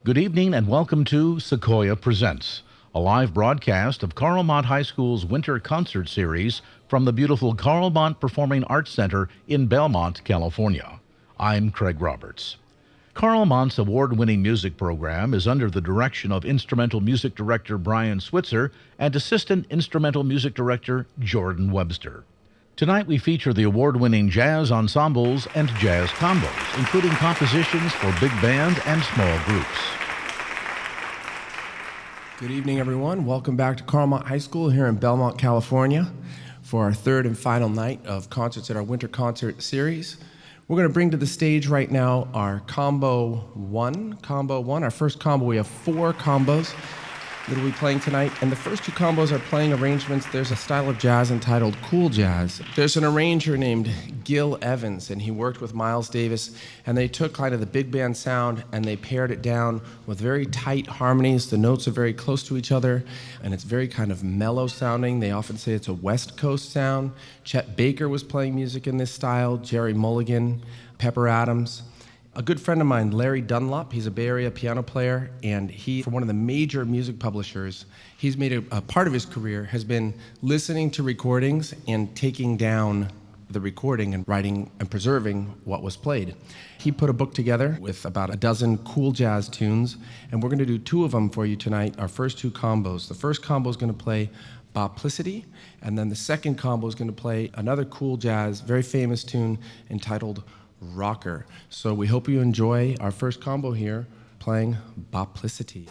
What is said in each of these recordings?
Good evening and welcome to Sequoia Presents, a live broadcast of Carlmont High School's winter concert series from the beautiful Carlmont Performing Arts Center in Belmont, California. I'm Craig Roberts. Carlmont's award-winning music program is under the direction of instrumental music director Brian Switzer and assistant instrumental music director Jordan Webster. Tonight we feature the award-winning jazz ensembles and jazz combos, including compositions for big band and small groups. Good evening, everyone. Welcome back to Carlmont High School here in Belmont, California for our third and final night of concerts at our winter concert series. We're going to bring to the stage right now our Combo 1. Our first combo. We have 4 combos that we'll be playing tonight, and the first 2 combos are playing arrangements. There's a style of jazz entitled cool jazz. There's an arranger named Gil Evans, and he worked with Miles Davis, and they took kind of the big band sound and they pared it down with very tight harmonies. The notes are very close to each other, and it's very kind of mellow sounding. They often say it's a West Coast sound. Chet Baker was playing music in this style, Jerry Mulligan, Pepper Adams. A good friend of mine, Larry Dunlop, he's a Bay Area piano player, and he, for one of the major music publishers, he's made a part of his career has been listening to recordings and taking down the recording and writing and preserving what was played. He put a book together with about a dozen cool jazz tunes, and we're going to do 2 of them for you tonight, our first 2 combos. The first combo is going to play Boplicity, and then the second combo is going to play another cool jazz, very famous tune entitled Rocker. So we hope you enjoy our first combo here, playing Boplicity.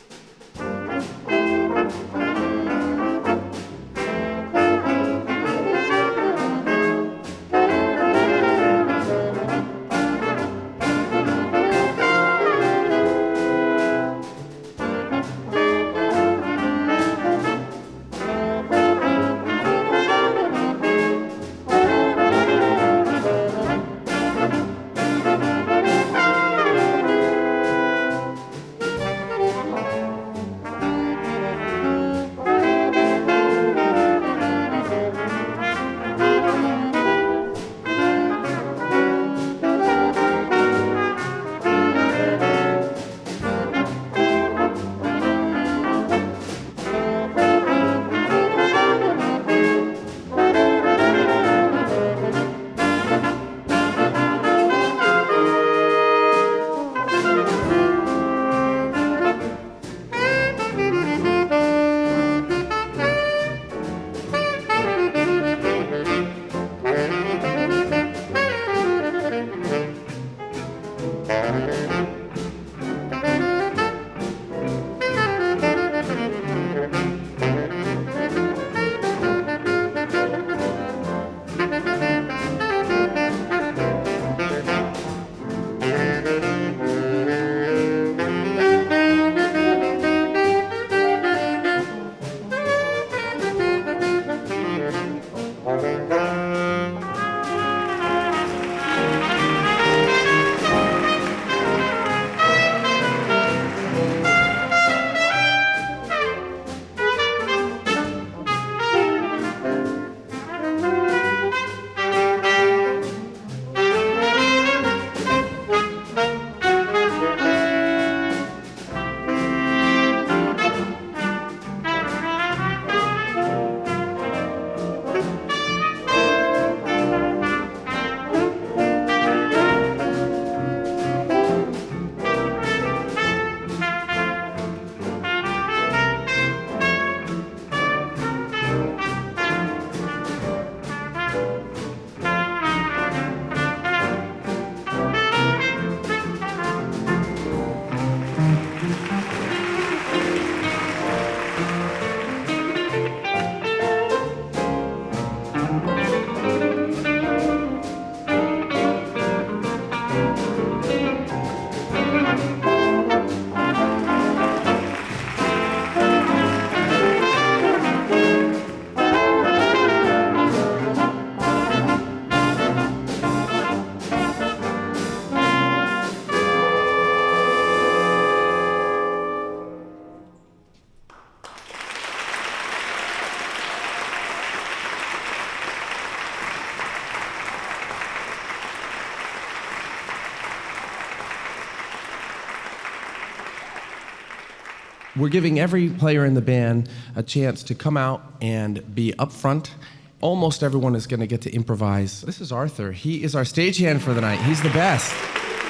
We're giving every player in the band a chance to come out and be up front. Almost everyone is going to get to improvise. This is Arthur. He is our stagehand for the night. He's the best.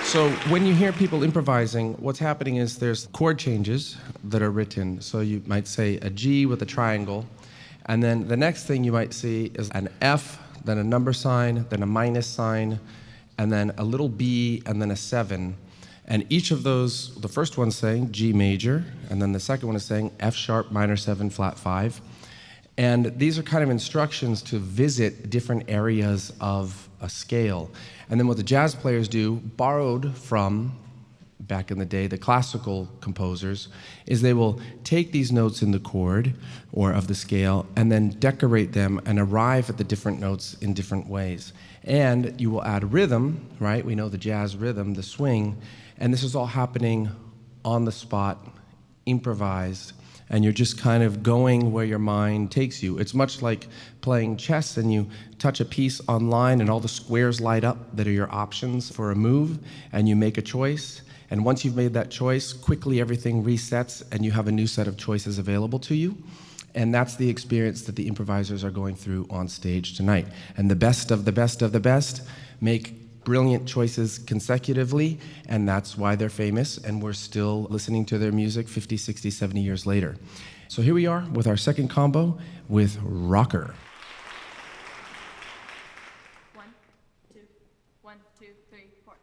So when you hear people improvising, what's happening is there's chord changes that are written. So you might say a G with a triangle, and then the next thing you might see is an F, then a number sign, then a minus sign, and then a little B, and then a 7. And each of those, the first one's saying G major, and then the second one is saying F sharp minor 7 flat 5. And these are kind of instructions to visit different areas of a scale. And then what the jazz players do, borrowed from, back in the day, the classical composers, is they will take these notes in the chord or of the scale and then decorate them and arrive at the different notes in different ways. And you will add rhythm, right? We know the jazz rhythm, the swing, and this is all happening on the spot, improvised, and you're just kind of going where your mind takes you. It's much like playing chess and you touch a piece online and all the squares light up that are your options for a move, and you make a choice. And once you've made that choice, quickly everything resets and you have a new set of choices available to you. And that's the experience that the improvisers are going through on stage tonight. And the best of the best of the best make brilliant choices consecutively, and that's why they're famous, and we're still listening to their music 50, 60, 70 years later. So here we are with our second combo with Rocker. 1, 2, 1, 2, 3, 4.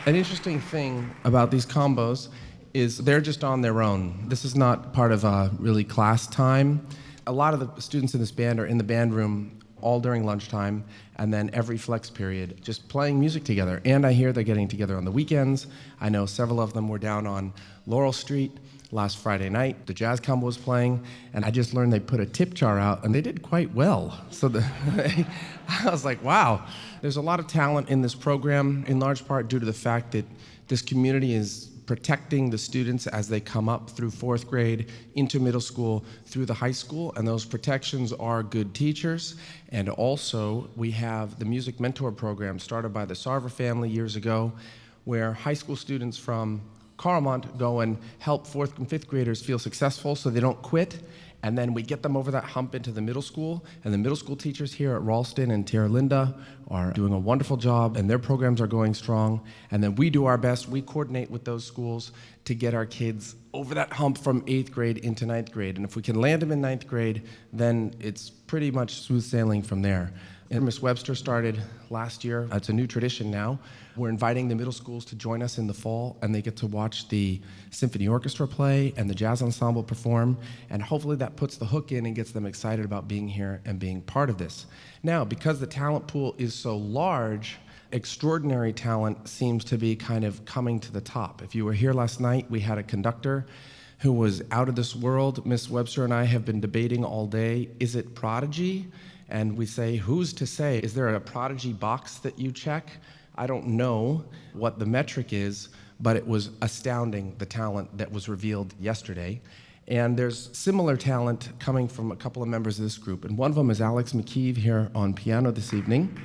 An interesting thing about these combos is they're just on their own. This is not part of a really class time. A lot of the students in this band are in the band room all during lunchtime and then every flex period just playing music together. And I hear they're getting together on the weekends. I know several of them were down on Laurel Street last Friday night. The jazz combo was playing, and I just learned they put a tip jar out, and they did quite well. So I was like, wow. There's a lot of talent in this program, in large part due to the fact that this community is protecting the students as they come up through fourth grade, into middle school, through the high school, and those protections are good teachers. And also, we have the Music Mentor Program started by the Sarver family years ago, where high school students from Carlmont go and help fourth and fifth graders feel successful so they don't quit. And then we get them over that hump into the middle school. And the middle school teachers here at Ralston and Tierra Linda are doing a wonderful job, and their programs are going strong. And then we do our best. We coordinate with those schools to get our kids over that hump from 8th grade into 9th grade. And if we can land them in 9th grade, then it's pretty much smooth sailing from there. And Miss Webster started last year. It's a new tradition now. We're inviting the middle schools to join us in the fall, and they get to watch the symphony orchestra play and the jazz ensemble perform, and hopefully that puts the hook in and gets them excited about being here and being part of this. Now, because the talent pool is so large, extraordinary talent seems to be kind of coming to the top. If you were here last night, we had a conductor who was out of this world. Miss Webster and I have been debating all day, is it prodigy? And we say, who's to say? Is there a prodigy box that you check? I don't know what the metric is, but it was astounding, the talent that was revealed yesterday. And there's similar talent coming from a couple of members of this group. And one of them is Alex McKeeve here on piano this evening.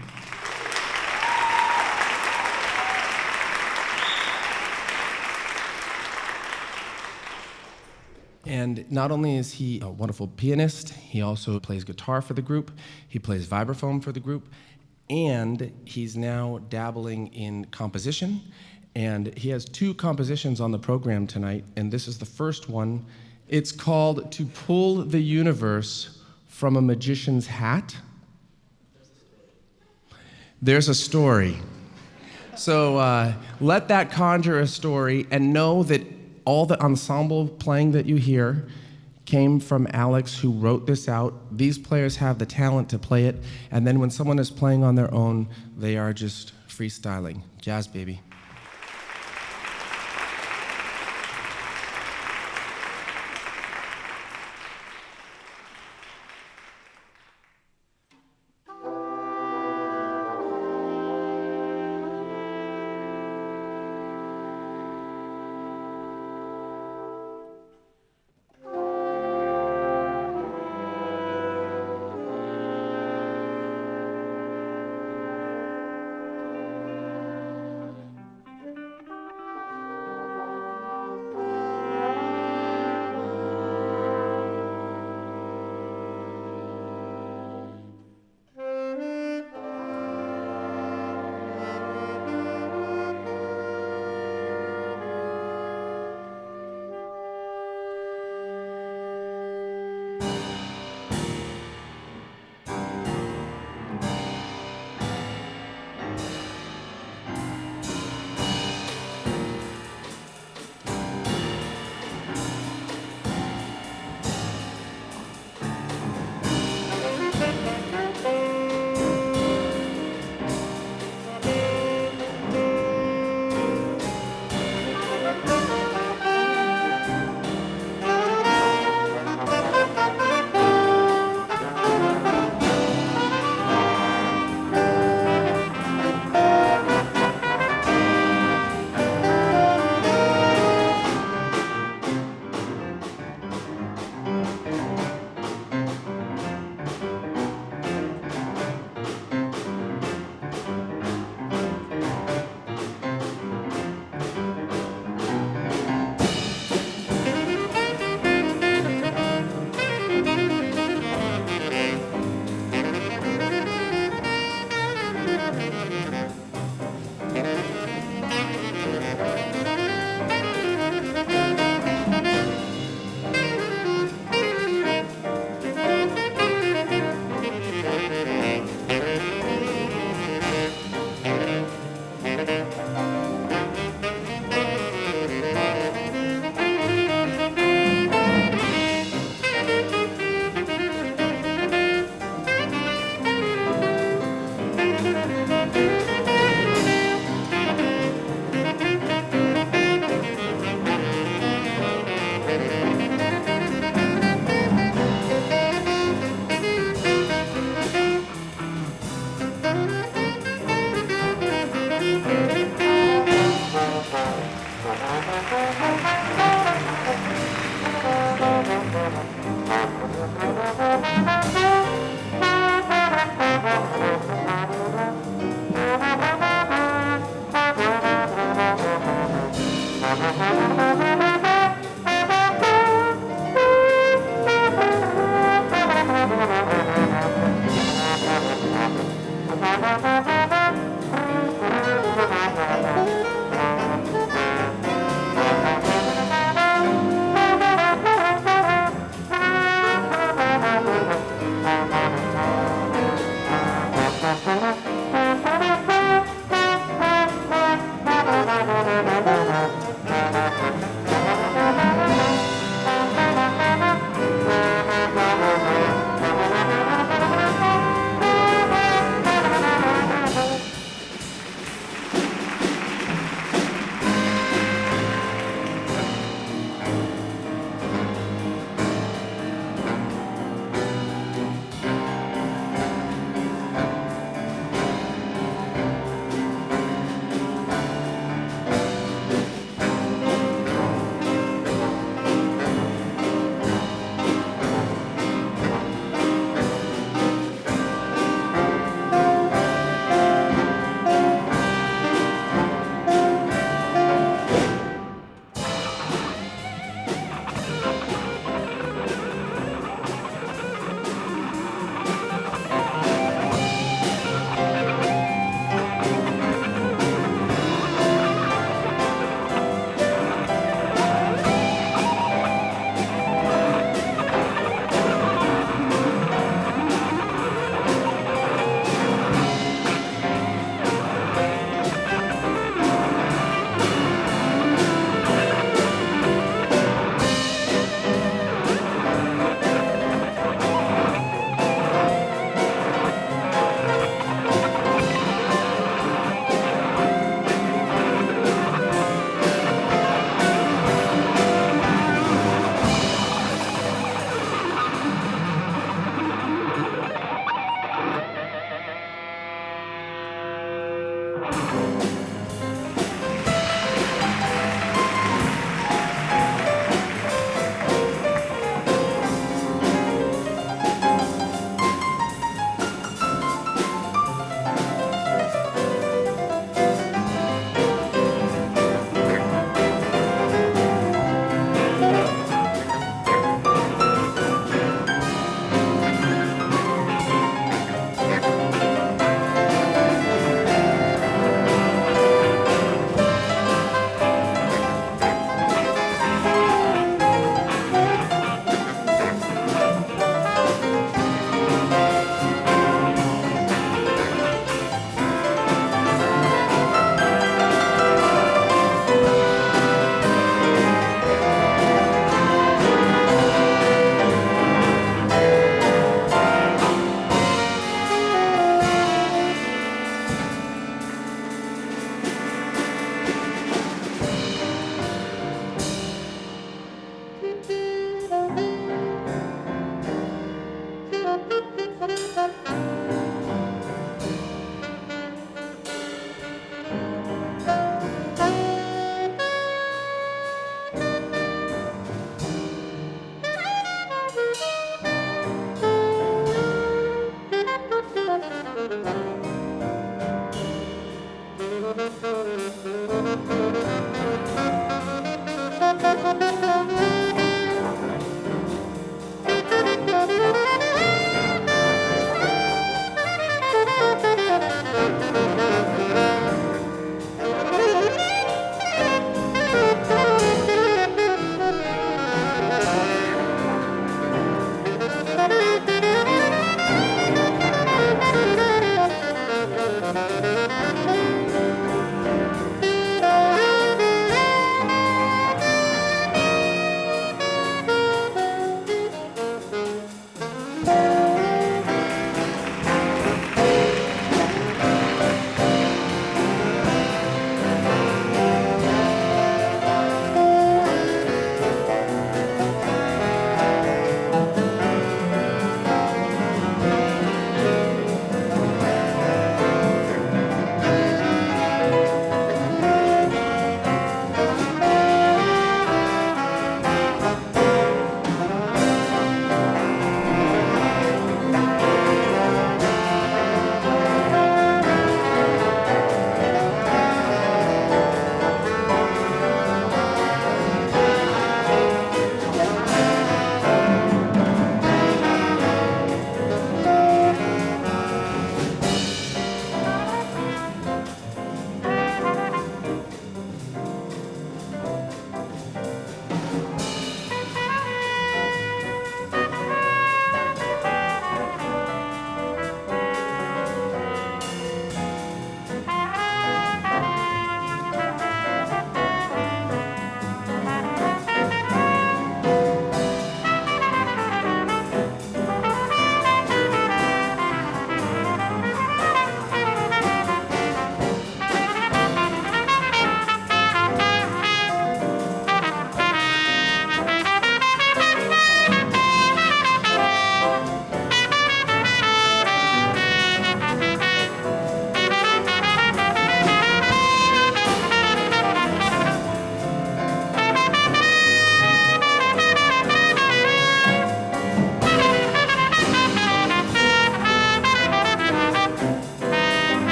And not only is he a wonderful pianist, he also plays guitar for the group, he plays vibraphone for the group, and he's now dabbling in composition. And he has 2 compositions on the program tonight, and this is the first one. It's called To Pull the Universe from a Magician's Hat. There's a story. So let that conjure a story, and know that all the ensemble playing that you hear came from Alex, who wrote this out. These players have the talent to play it, and then when someone is playing on their own, they are just freestyling. Jazz, baby.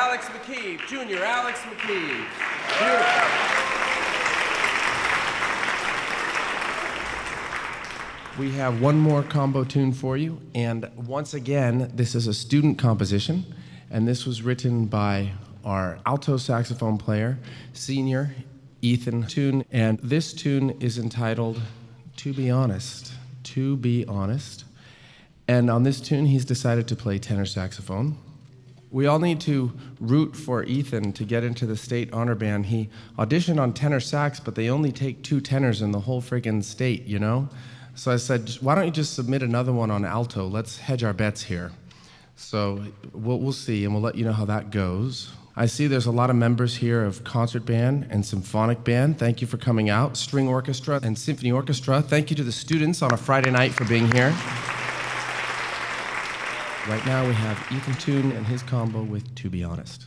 Alex McKeeve, Junior Alex McKeeve. Beautiful. We have one more combo tune for you, and once again, this is a student composition, and this was written by our alto saxophone player, senior Ethan Tune, and this tune is entitled To Be Honest. To Be Honest. And on this tune, he's decided to play tenor saxophone. We all need to root for Ethan to get into the state honor band. He auditioned on tenor sax, but they only take 2 tenors in the whole friggin' state, you know? So I said, why don't you just submit another one on alto? Let's hedge our bets here. So we'll see, and we'll let you know how that goes. I see there's a lot of members here of concert band and symphonic band. Thank you for coming out. String orchestra and symphony orchestra. Thank you to the students on a Friday night for being here. Right now we have Ethan Tune and his combo with To Be Honest.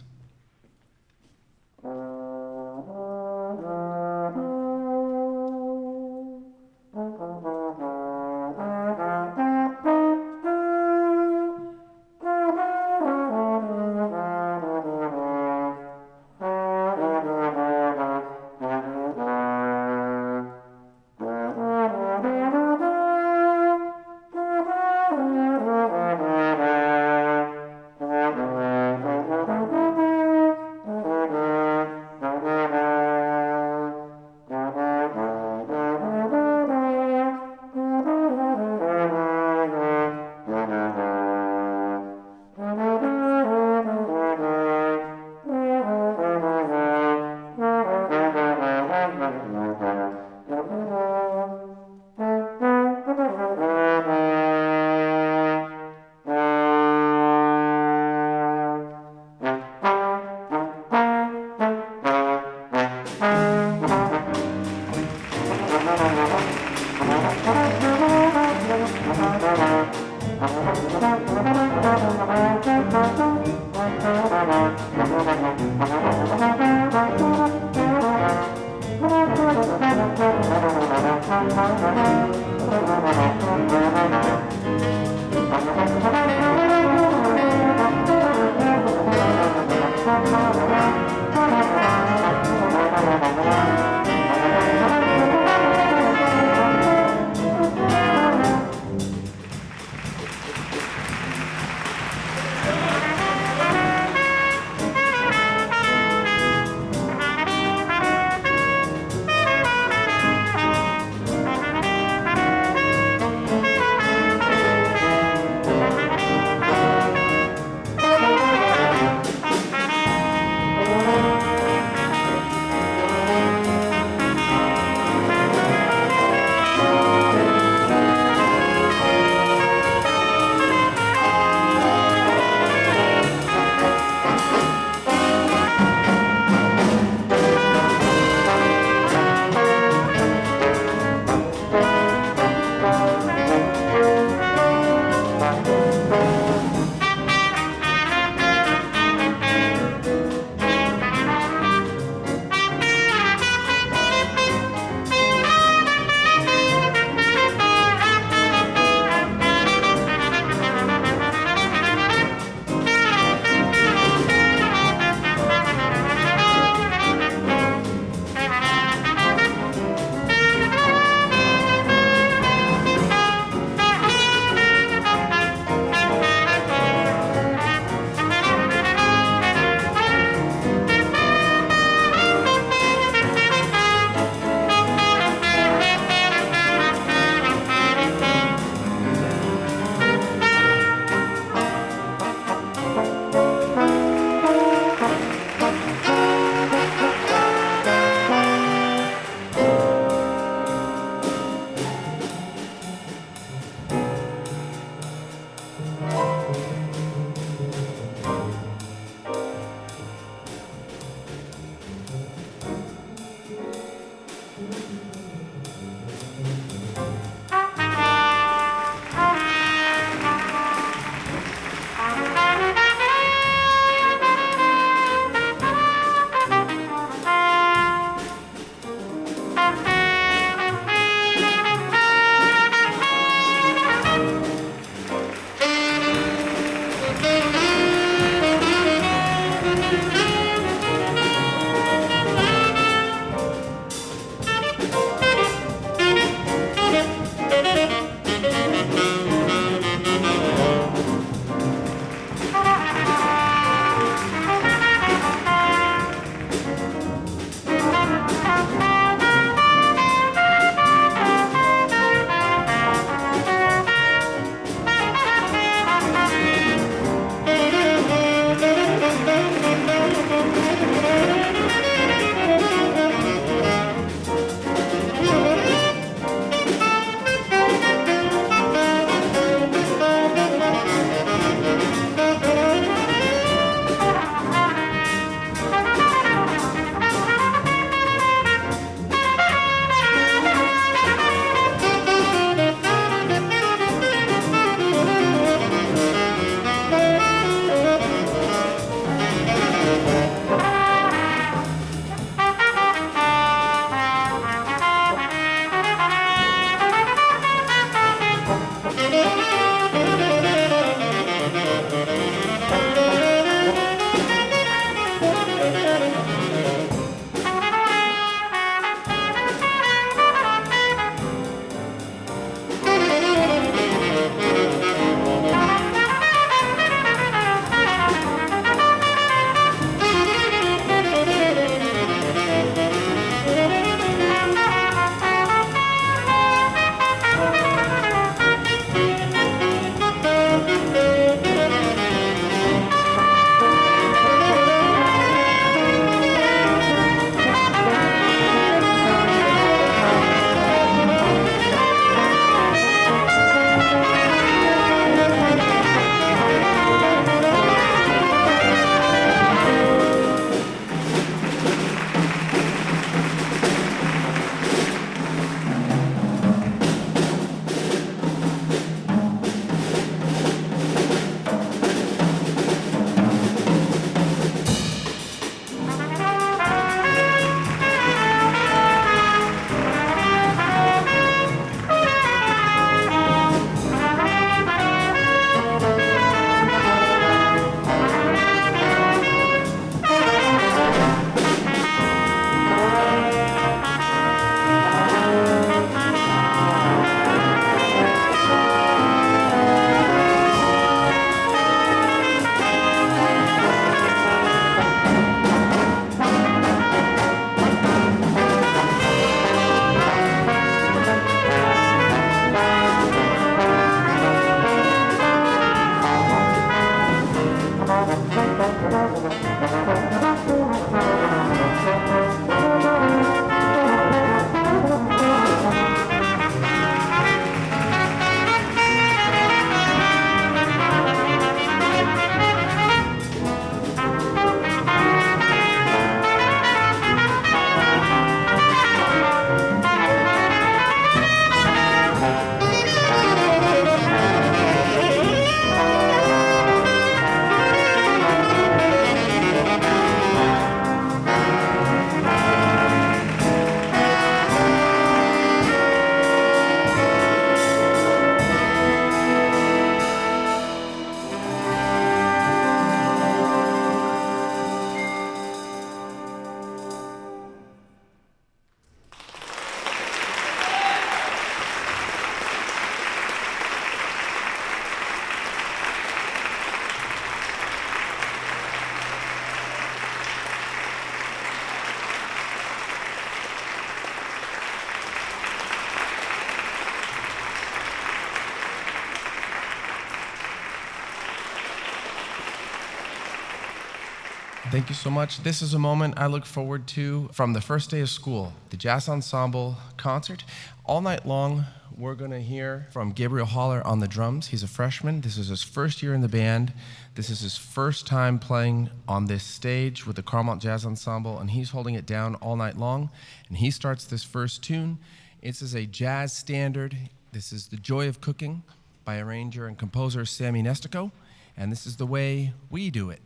Thank you so much. This is a moment I look forward to from the first day of school, the Jazz Ensemble concert. All night long, we're going to hear from Gabriel Haller on the drums. He's a freshman. This is his first year in the band. This is his first time playing on this stage with the Carlmont Jazz Ensemble, and he's holding it down all night long. And he starts this first tune. This is a jazz standard. This is The Joy of Cooking by arranger and composer Sammy Nestico, and this is the way we do it.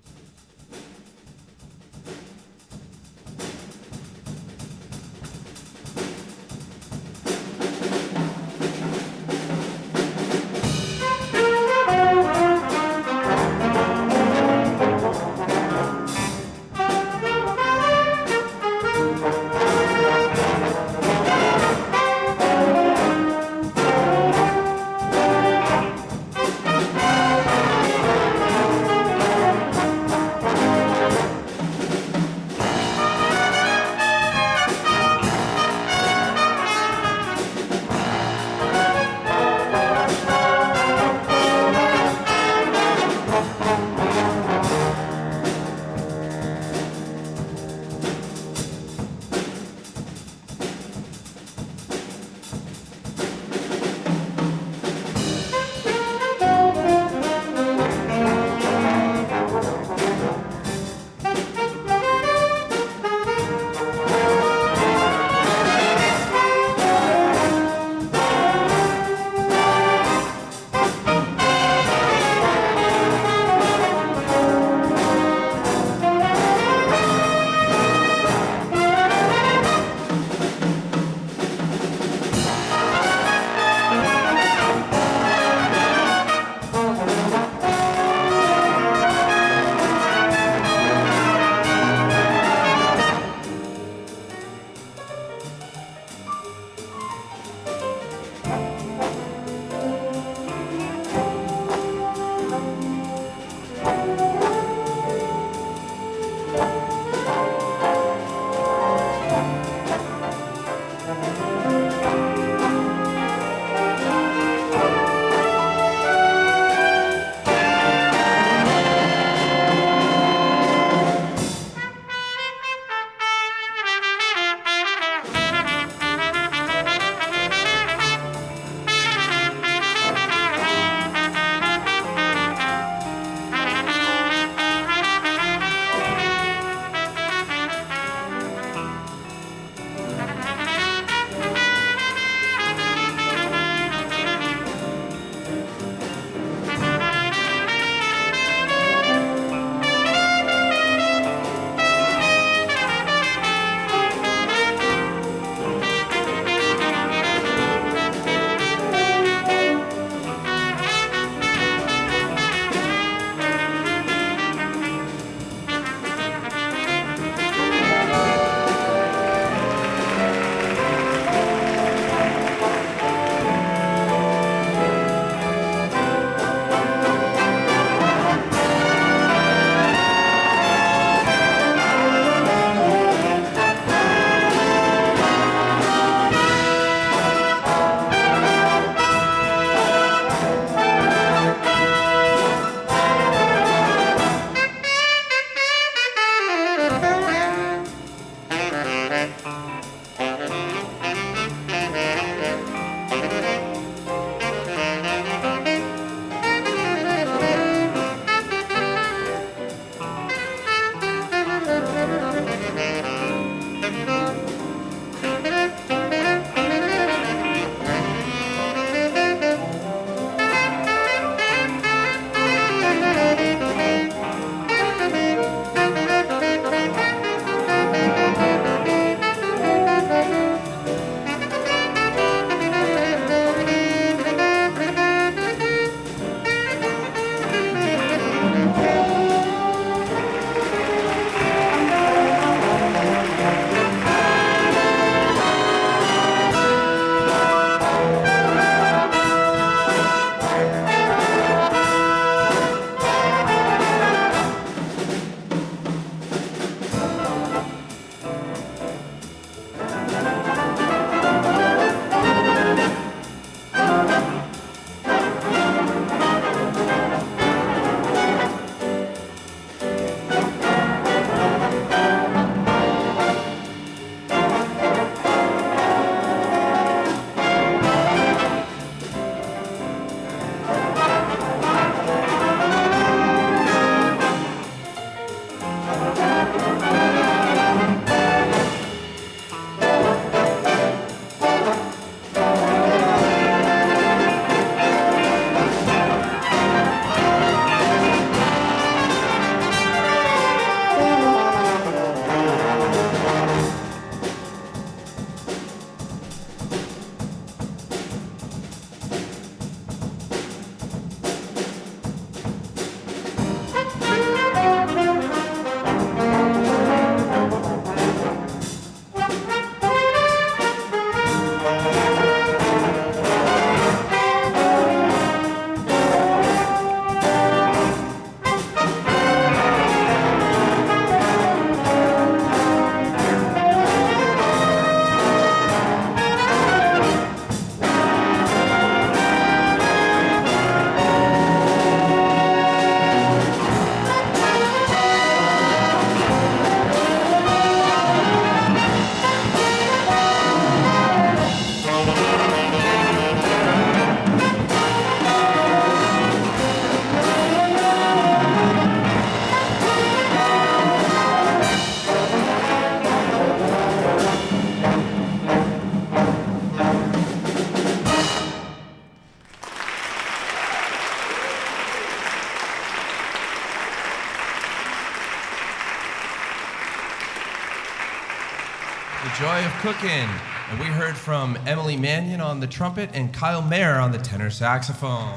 Joy of Cookin'. And we heard from Emily Mannion on the trumpet and Kyle Mayer on the tenor saxophone.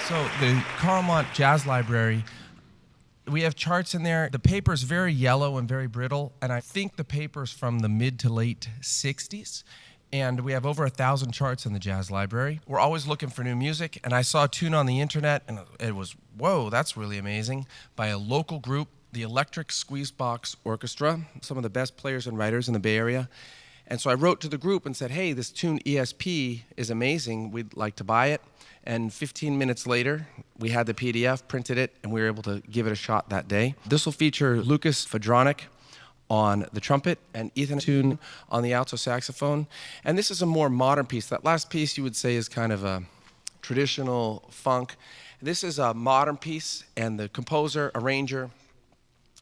So the Carlmont Jazz Library, we have charts in there. The paper's very yellow and very brittle, and I think the paper's from the mid to late 60s. And we have over 1,000 charts in the Jazz Library. We're always looking for new music, and I saw a tune on the internet, and it was, whoa, that's really amazing, by a local group, the Electric Squeezebox Orchestra, some of the best players and writers in the Bay Area. And so I wrote to the group and said, hey, this tune E.S.P is amazing, we'd like to buy it. And 15 minutes later, we had the PDF, printed it, and we were able to give it a shot that day. This will feature Lucas Fedronic on the trumpet and Ethan Toon on the alto saxophone. And this is a more modern piece. That last piece you would say is kind of a traditional funk. This is a modern piece, and the composer, arranger,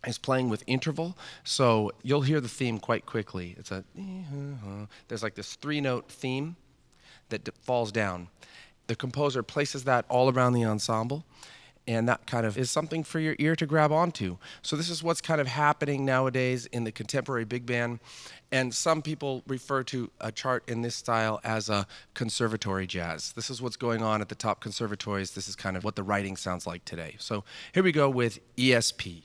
is playing with interval. So you'll hear the theme quite quickly. It's a, there's like this 3-note theme that falls down. The composer places that all around the ensemble, and that kind of is something for your ear to grab onto. So this is what's kind of happening nowadays in the contemporary big band, and some people refer to a chart in this style as a conservatory jazz. This is what's going on at the top conservatories. This is kind of what the writing sounds like today. So here we go with E.S.P.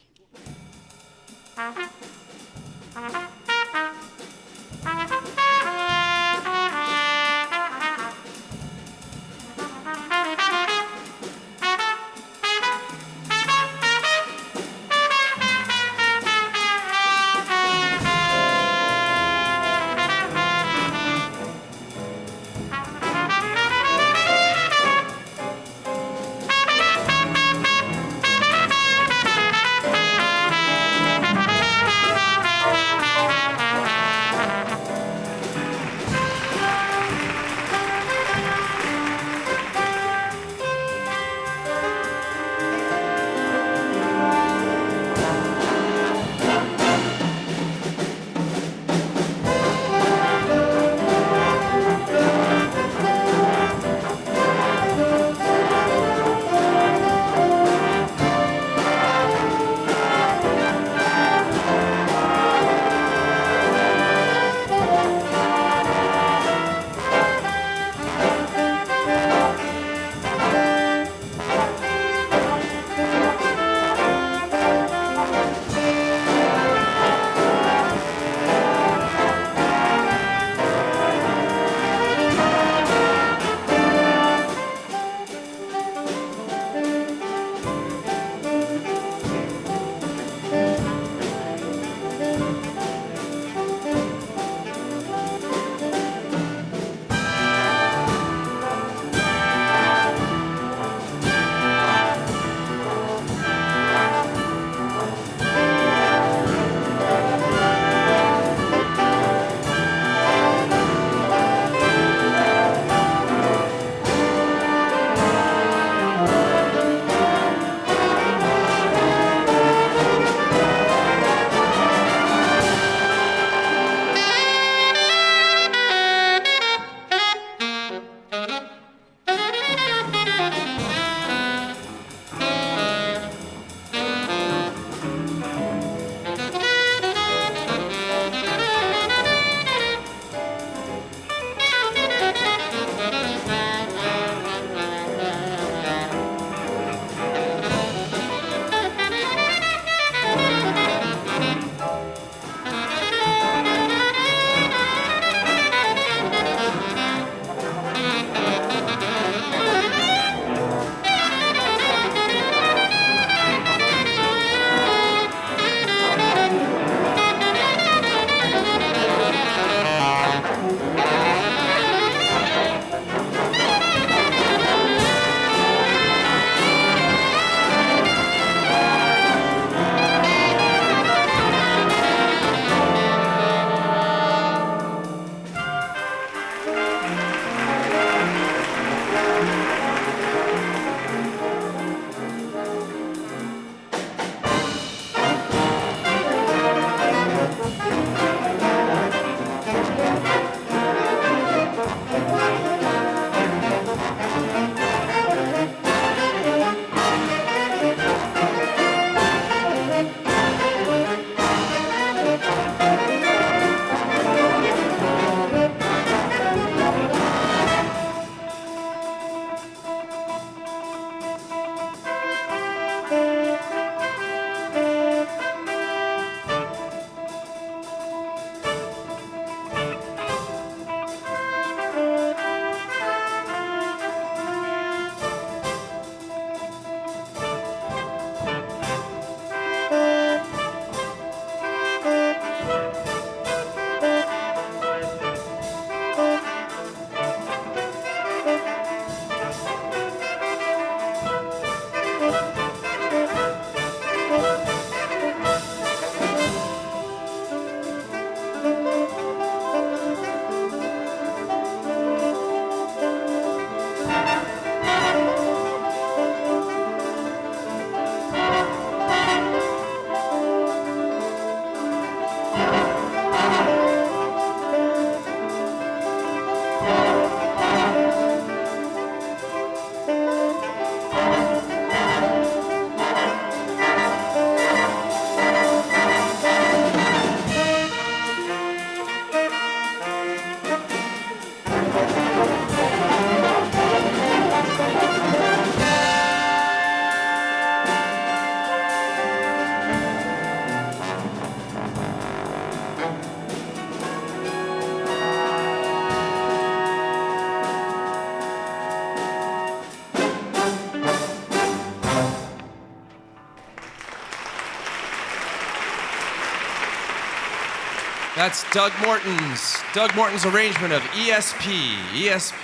That's Doug Morton's. Doug Morton's arrangement of E.S.P. E.S.P.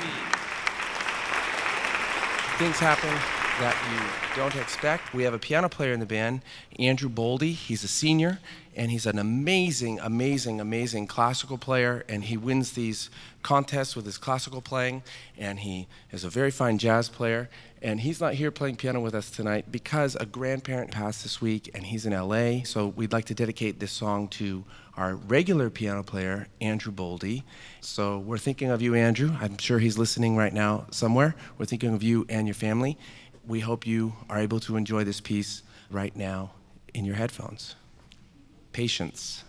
Things happen that you don't expect. We have a piano player in the band, Andrew Boldy. He's a senior, and he's an amazing, amazing, amazing classical player, and he wins these contests with his classical playing, and he is a very fine jazz player. And he's not here playing piano with us tonight because a grandparent passed this week, and he's in LA. So we'd like to dedicate this song to our regular piano player, Andrew Boldy. So we're thinking of you, Andrew. I'm sure he's listening right now somewhere. We're thinking of you and your family. We hope you are able to enjoy this piece right now in your headphones. Patience.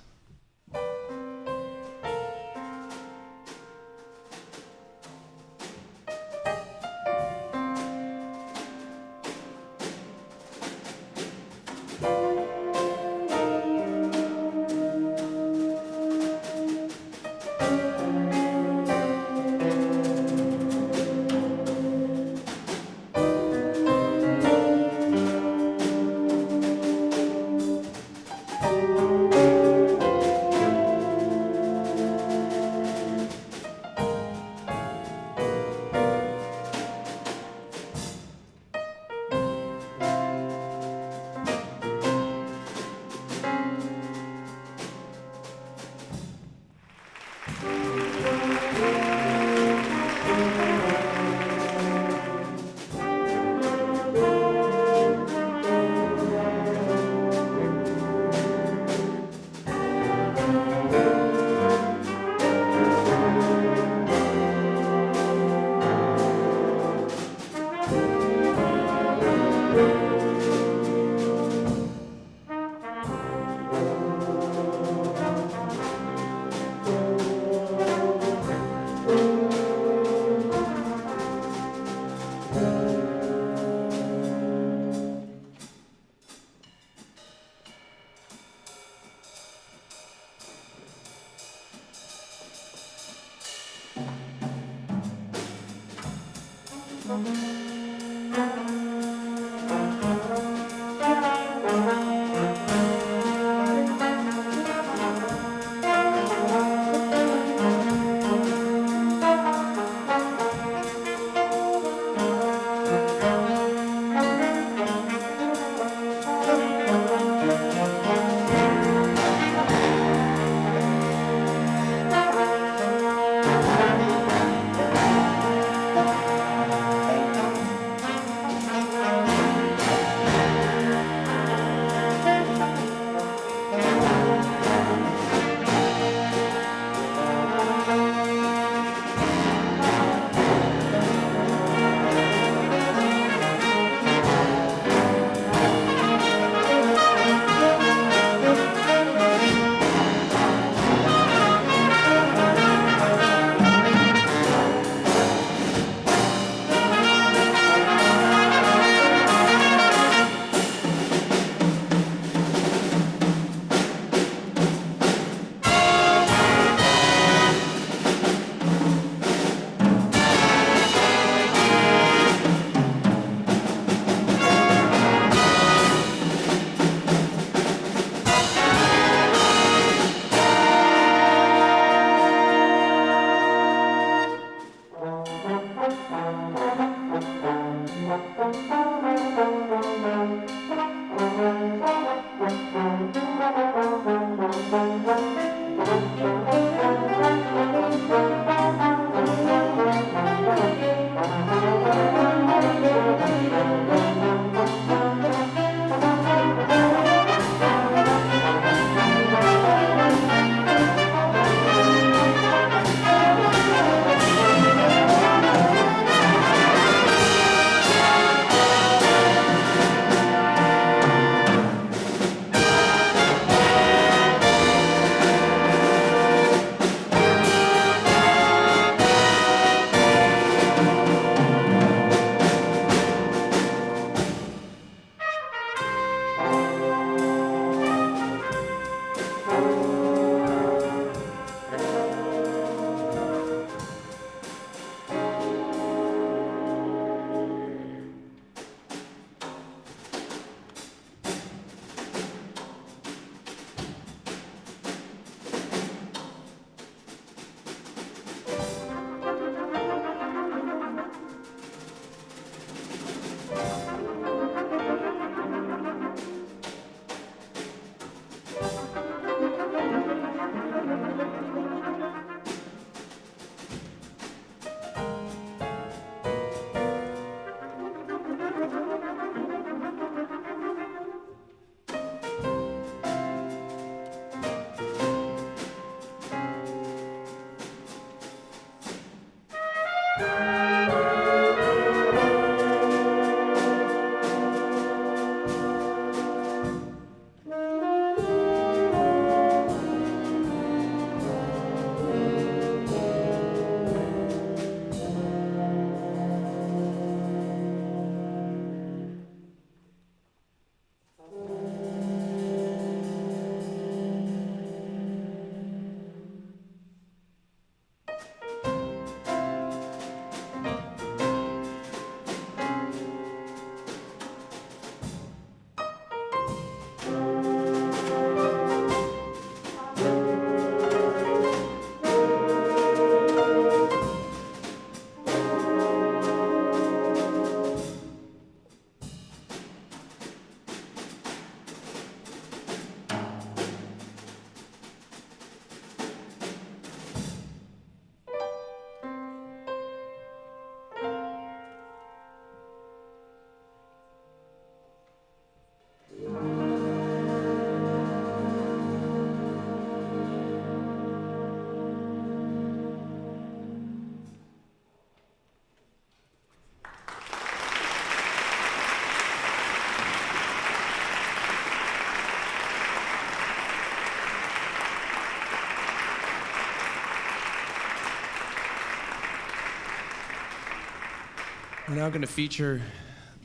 We're now going to feature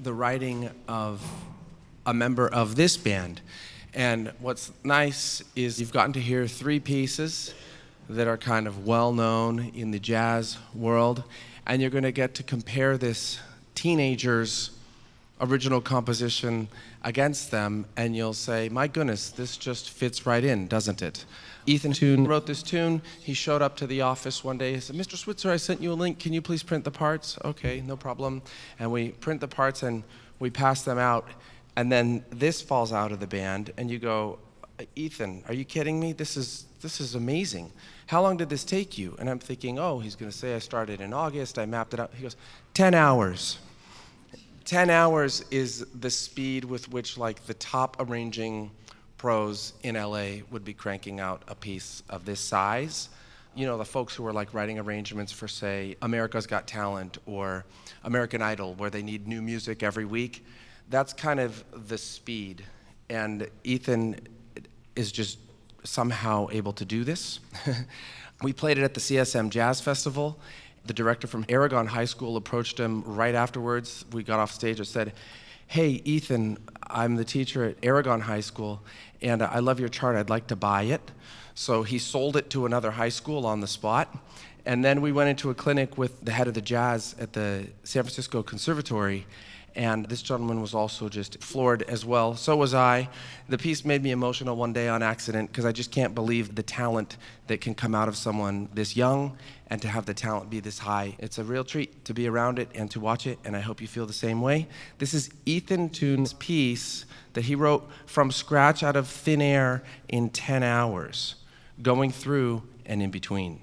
the writing of a member of this band. And what's nice is you've gotten to hear three pieces that are kind of well-known in the jazz world, and you're going to get to compare this teenager's original composition against them, and you'll say, my goodness, this just fits right in, doesn't it? Ethan Toon wrote this tune. He showed up to the office one day. He said, Mr. Switzer, I sent you a link. Can you please print the parts? Okay, no problem. And we print the parts and we pass them out. And then this falls out of the band, and you go, Ethan, are you kidding me? This is amazing. How long did this take you? And I'm thinking, oh, he's going to say I started in August. I mapped it out. He goes, 10 hours. 10 hours is the speed with which like the top arranging pros in LA would be cranking out a piece of this size. You know, the folks who are like writing arrangements for, say, America's Got Talent or American Idol, where they need new music every week. That's kind of the speed. And Ethan is just somehow able to do this. We played it at the CSM Jazz Festival. The director from Aragon High School approached him right afterwards. We got off stage and said, hey, Ethan, I'm the teacher at Aragon High School, and I love your chart. I'd like to buy it. So he sold it to another high school on the spot. And then we went into a clinic with the head of the jazz at the San Francisco Conservatory, and this gentleman was also just floored as well. So was I. The piece made me emotional one day on accident because I just can't believe the talent that can come out of someone this young and to have the talent be this high. It's a real treat to be around it and to watch it, and I hope you feel the same way. This is Ethan Toon's piece that he wrote from scratch out of thin air in 10 hours, going through and in between.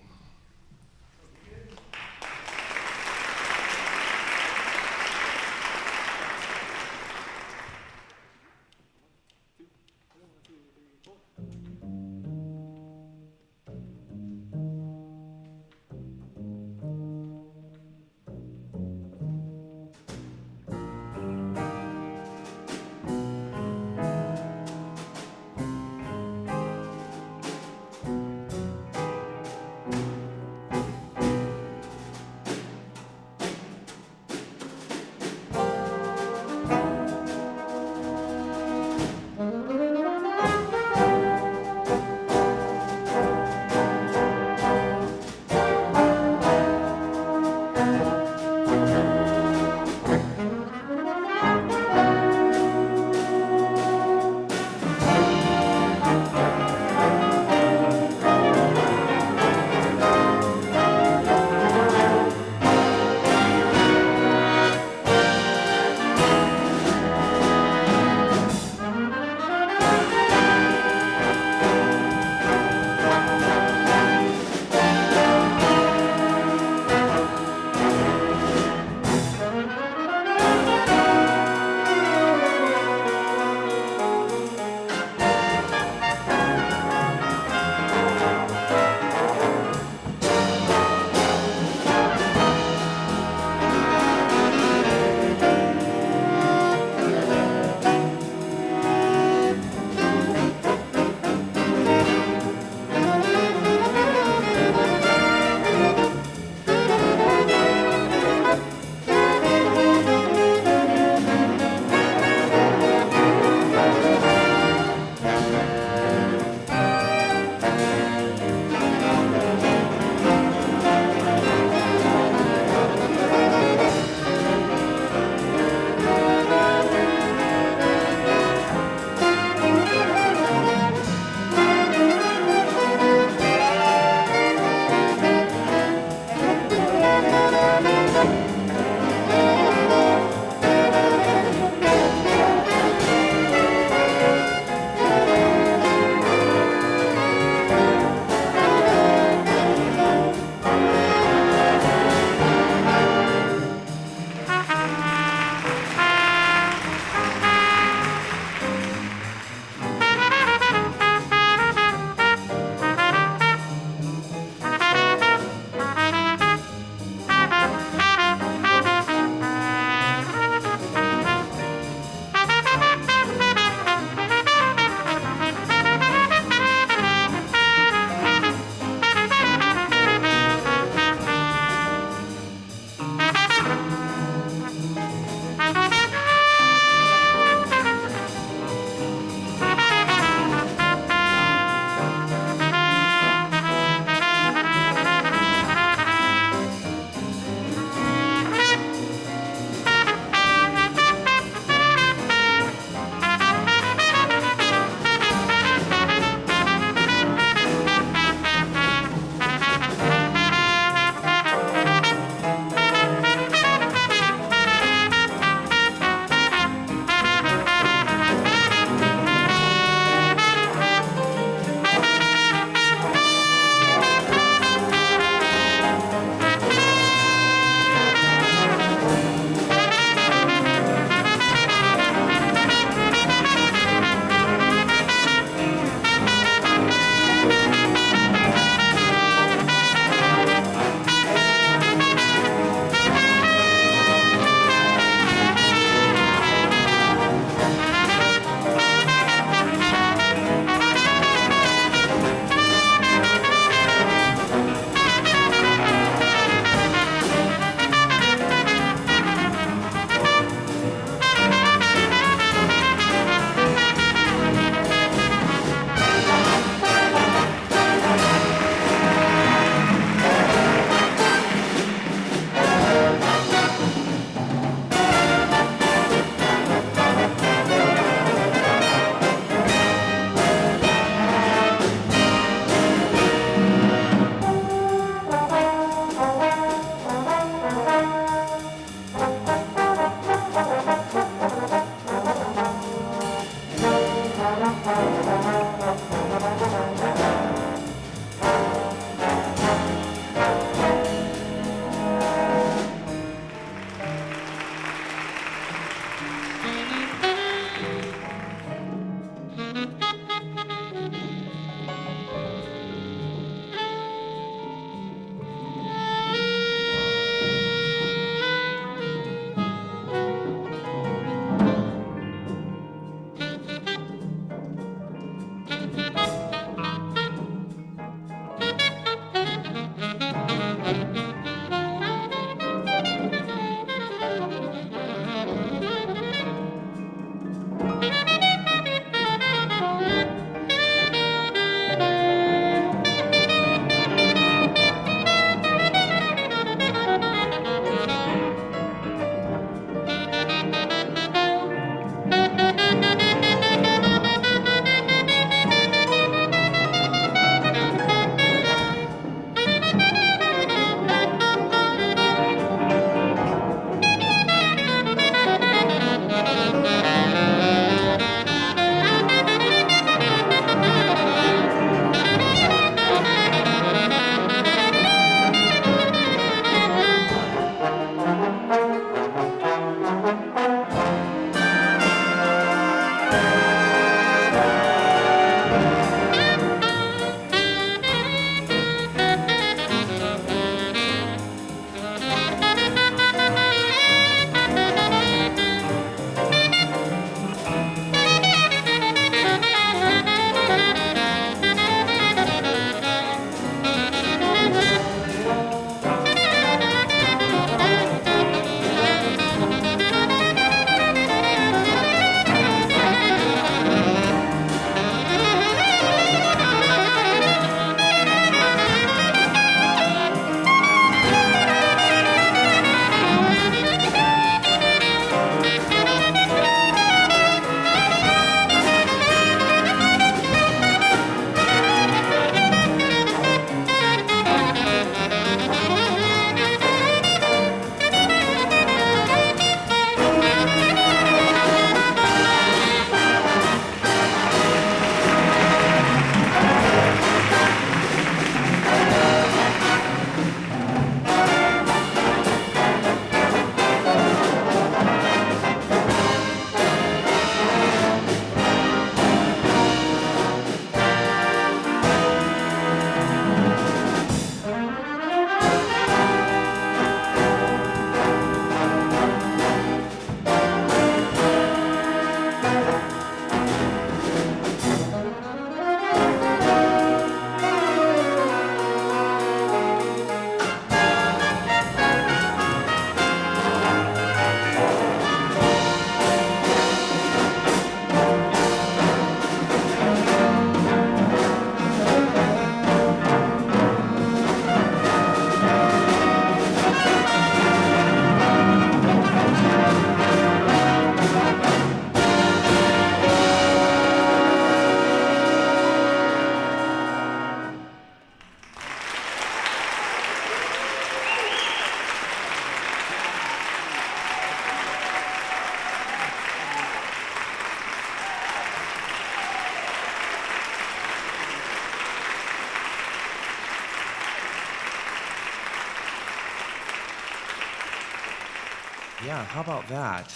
Yeah, how about that?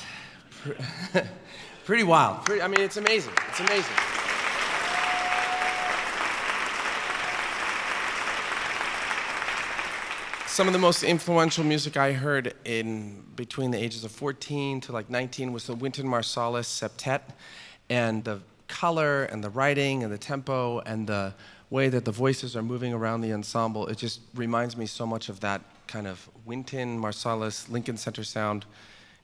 Pretty wild. I mean, it's amazing. It's amazing. Some of the most influential music I heard in between the ages of 14 to like 19 was the Wynton Marsalis septet, and the color and the writing and the tempo and the way that the voices are moving around the ensemble, it just reminds me so much of that kind of Wynton Marsalis Lincoln Center sound.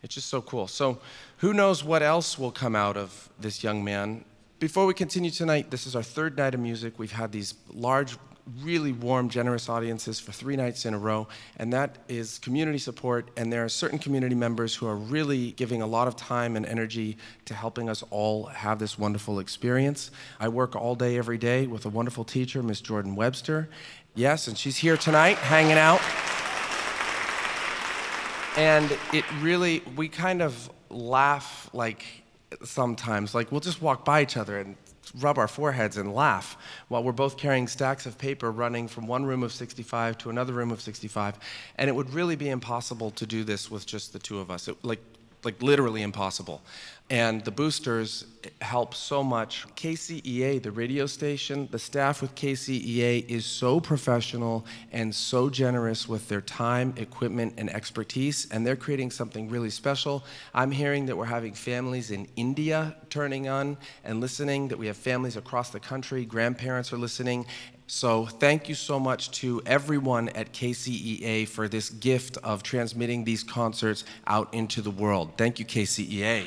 It's just so cool. So who knows what else will come out of this young man. Before we continue tonight, this is our third night of music. We've had these large, really warm, generous audiences for 3 nights in a row, and that is community support, and there are certain community members who are really giving a lot of time and energy to helping us all have this wonderful experience. I work all day, every day with a wonderful teacher, Miss Jordan Webster. Yes, and she's here tonight, hanging out. And it really, we kind of laugh like sometimes, like we'll just walk by each other and rub our foreheads and laugh while we're both carrying stacks of paper running from one room of 65 to another room of 65. And it would really be impossible to do this with just the two of us. Like literally impossible. And the boosters help so much. KCEA, the radio station, the staff with KCEA is so professional and so generous with their time, equipment, and expertise, and they're creating something really special. I'm hearing that we're having families in India turning on and listening, that we have families across the country, grandparents are listening. So thank you so much to everyone at KCEA for this gift of transmitting these concerts out into the world. Thank you, KCEA.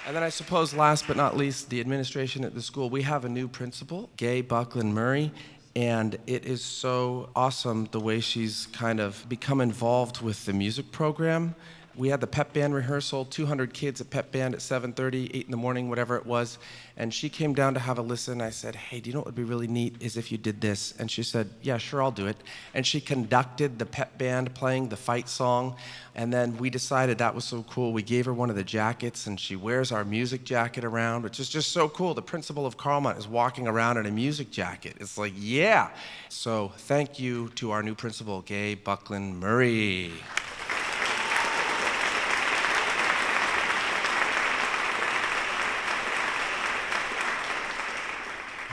And then I suppose last but not least, the administration at the school. We have a new principal, Gay Buckland Murray, and it is so awesome the way she's kind of become involved with the music program. We had the pep band rehearsal, 200 kids at pep band at 7:30, 8 in the morning, whatever it was. And she came down to have a listen. I said, hey, do you know what would be really neat is if you did this? And she said, yeah, sure, I'll do it. And she conducted the pep band playing the fight song. And then we decided that was so cool. We gave her one of the jackets, and she wears our music jacket around, which is just so cool. The principal of Carlmont is walking around in a music jacket. It's like, yeah. So thank you to our new principal, Gay Buckland Murray.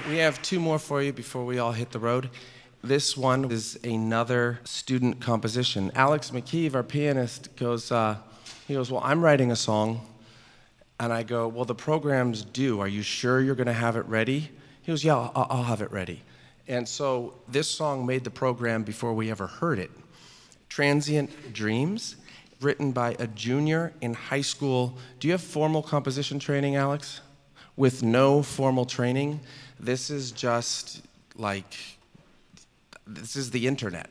We have 2 more for you before we all hit the road. This one is another student composition. Alex McKeeve, our pianist, goes, well, I'm writing a song. And I go, well, the program's due. Are you sure you're going to have it ready? He goes, yeah, I'll have it ready. And so this song made the program before we ever heard it. Transient Dreams, written by a junior in high school. Do you have formal composition training, Alex? With no formal training? This is just like, this is the internet.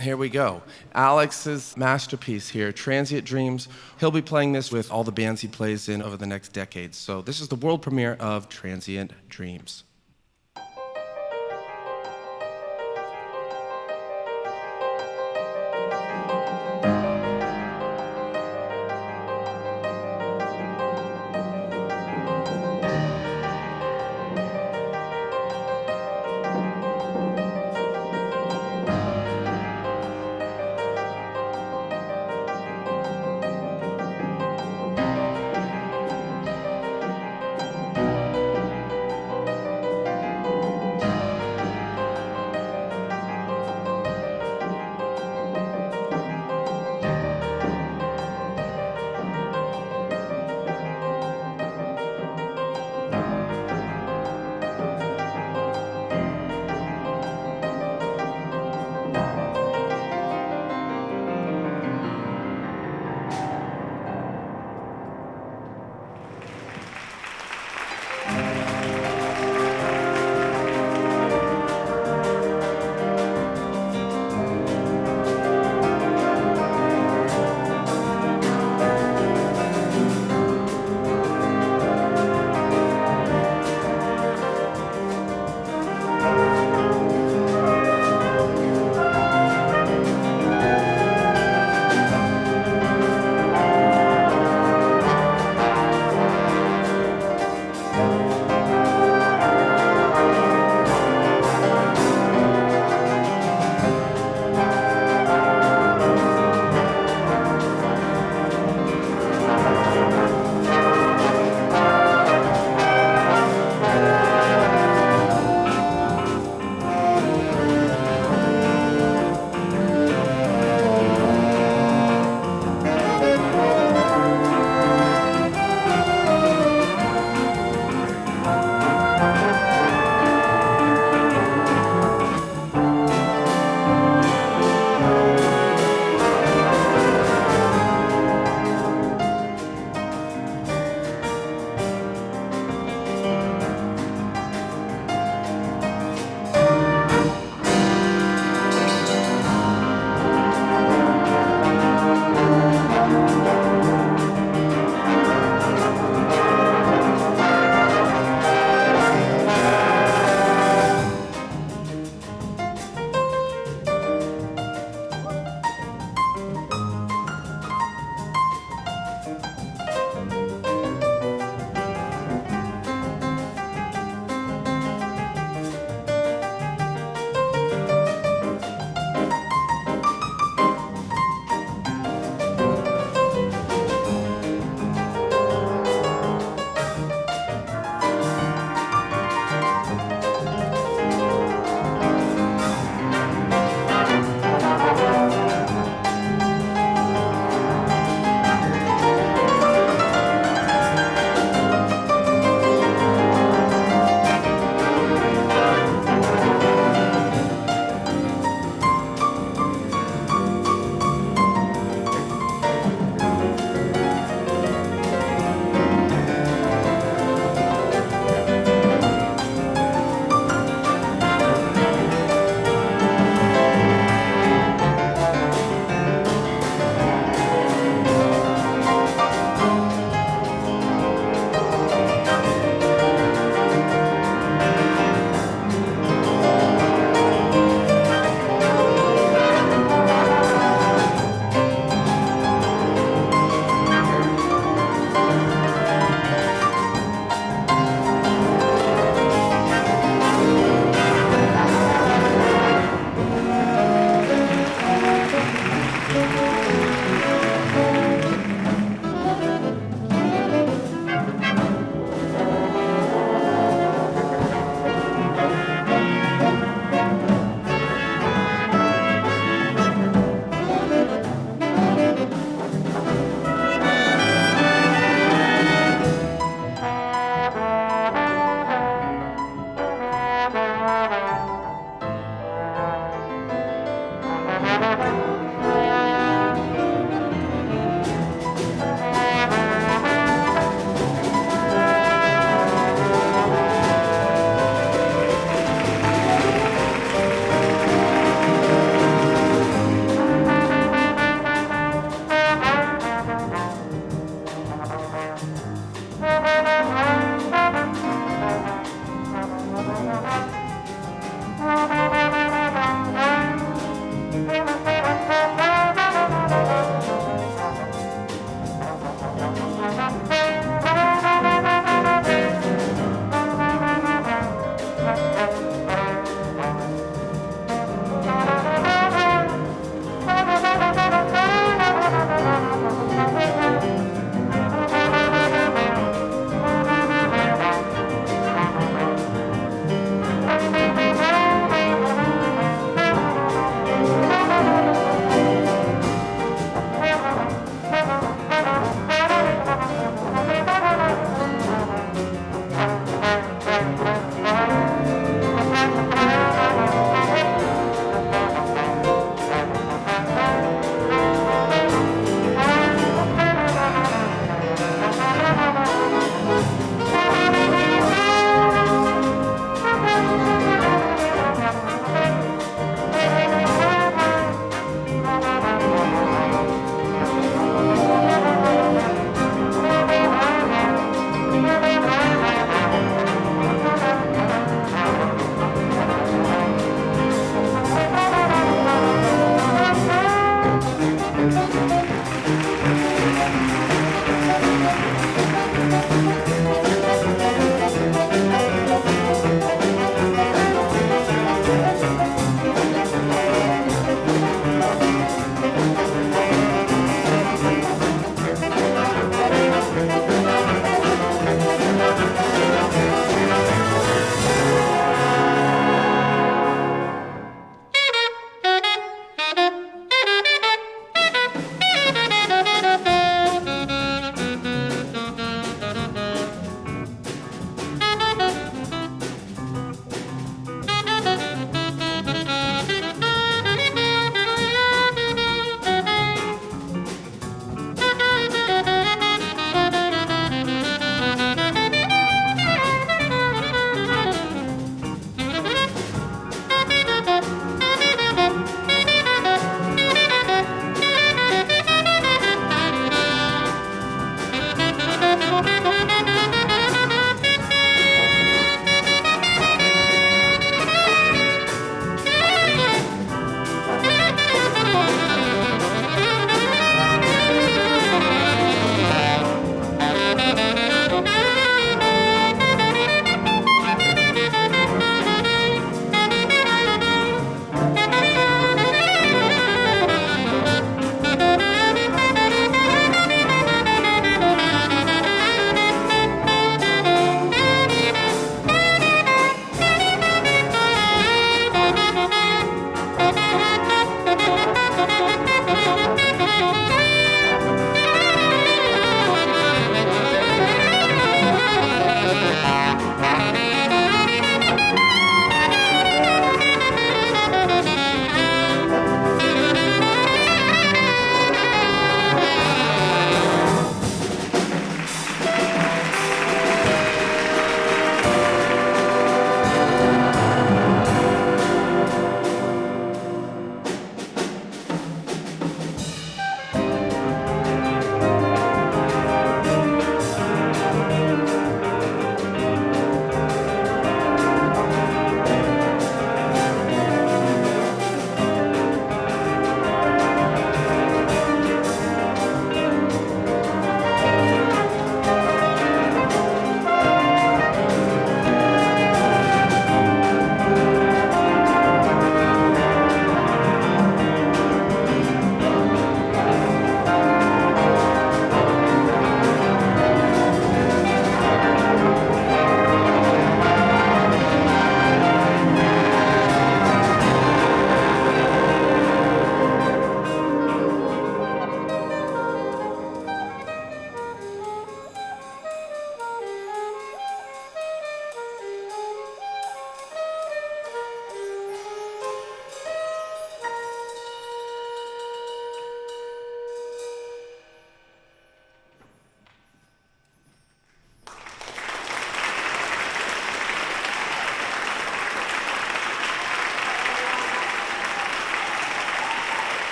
Here we go. Alex's masterpiece here, Transient Dreams. He'll be playing this with all the bands he plays in over the next decades. So this is the world premiere of Transient Dreams.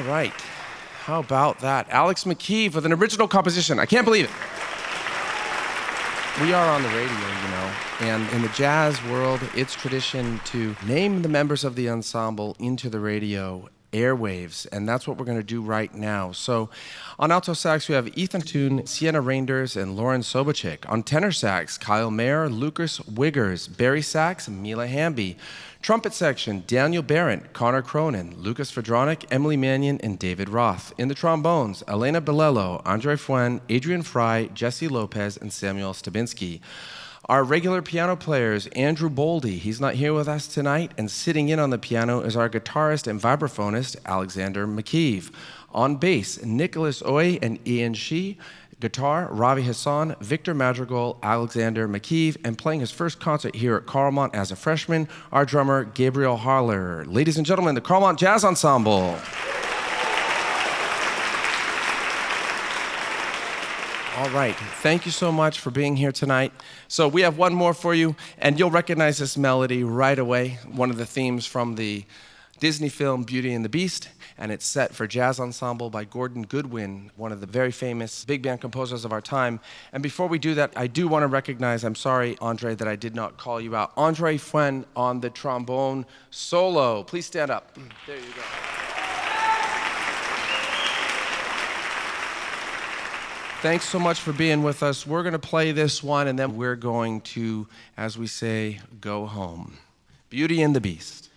right. How about that? Alex McKeeve with an original composition. I can't believe it. We are on the radio, you know, and in the jazz world, it's tradition to name the members of the ensemble into the radio airwaves, and that's what we're going to do right now. So on alto sax, we have Ethan Toon, Sienna Reinders, and Lauren Sobachik. On tenor sax, Kyle Mayer, Lucas Wiggers. Barry sax, Mila Hamby. Trumpet section, Daniel Barrett, Connor Cronin, Lucas Fedronic, Emily Mannion, and David Roth. In the trombones, Elena Belello, Andre Fuen, Adrian Fry, Jesse Lopez, and Samuel Stabinski. Our regular piano players, Andrew Boldy, he's not here with us tonight, and sitting in on the piano is our guitarist and vibraphonist, Alexander McKeeve. On bass, Nicholas Oy and Ian Shee. Guitar, Ravi Hassan, Victor Madrigal, Alexander McKeeve, and playing his first concert here at Carlmont as a freshman, our drummer, Gabriel Harler. Ladies and gentlemen, the Carlmont Jazz Ensemble. All right, thank you so much for being here tonight. So we have one more for you, and you'll recognize this melody right away, one of the themes from the Disney film Beauty and the Beast, and it's set for jazz ensemble by Gordon Goodwin, one of the very famous big band composers of our time. And before we do that, I do want to recognize, I'm sorry, Andre, that I did not call you out, Andre Fuen on the trombone solo. Please stand up. There you go. Thanks so much for being with us. We're going to play this one, and then we're going to, as we say, go home. Beauty and the Beast.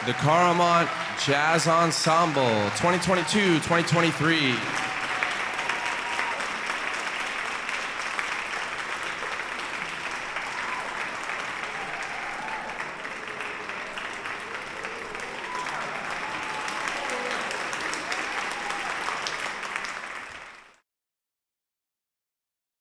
the Carlmont Jazz Ensemble 2022-2023.